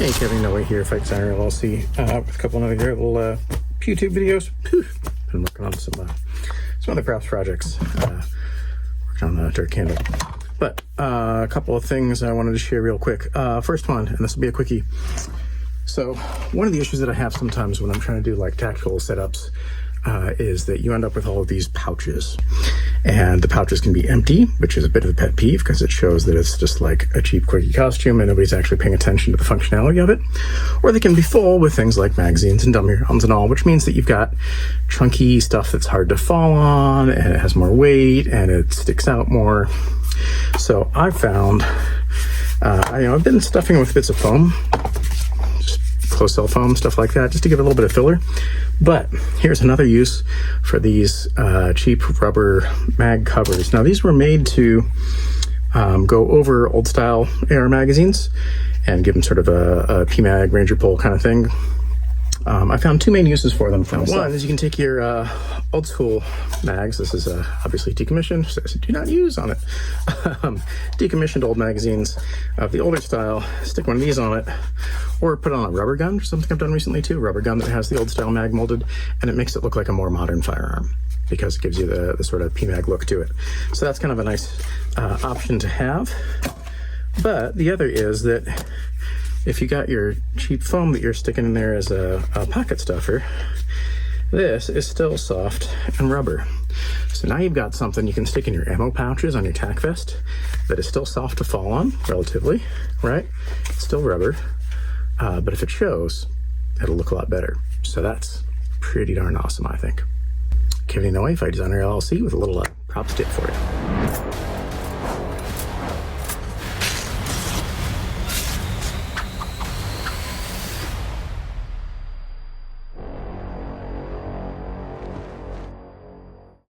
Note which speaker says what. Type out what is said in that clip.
Speaker 1: Hey, Kevin Noe here, Fight Designer LLC, with a couple of other little YouTube videos. Been working on some other props projects, working on a dirt candle. But a couple of things I wanted to share real quick. First one, and this will be a quickie. So one of the issues that I have sometimes when I'm trying to do like tactical setups is that you end up with all of these pouches, and the pouches can be empty, which is a bit of a pet peeve because it shows that it's just like a cheap quickie costume and nobody's actually paying attention to the functionality of it. Or they can be full with things like magazines and dummy rounds and all, which means that you've got chunky stuff that's hard to fall on, and it has more weight and it sticks out more. So I found I've been stuffing with bits of foam, just closed cell foam, stuff like that, just to give it a little bit of filler. But here's another use for these cheap rubber mag covers. Now these were made to go over old style AR magazines and give them sort of a PMag Ranger pole kind of thing. I found two main uses for them. One is you can take your old school mags. This is obviously decommissioned, so do not use on it. Decommissioned old magazines of the older style, stick one of these on it, or put on a rubber gun, or something I've done recently too, a rubber gun that has the old style mag molded, and it makes it look like a more modern firearm because it gives you the sort of PMag look to it. So that's kind of a nice option to have. But the other is that if you got your cheap foam that you're sticking in there as a pocket stuffer, this is still soft and rubber. So now you've got something you can stick in your ammo pouches on your tack vest that is still soft to fall on, relatively, right? It's still rubber, but if it shows, it'll look a lot better. So that's pretty darn awesome, I think. Kevin Noe, Fight Designer LLC, with a little props tip for you.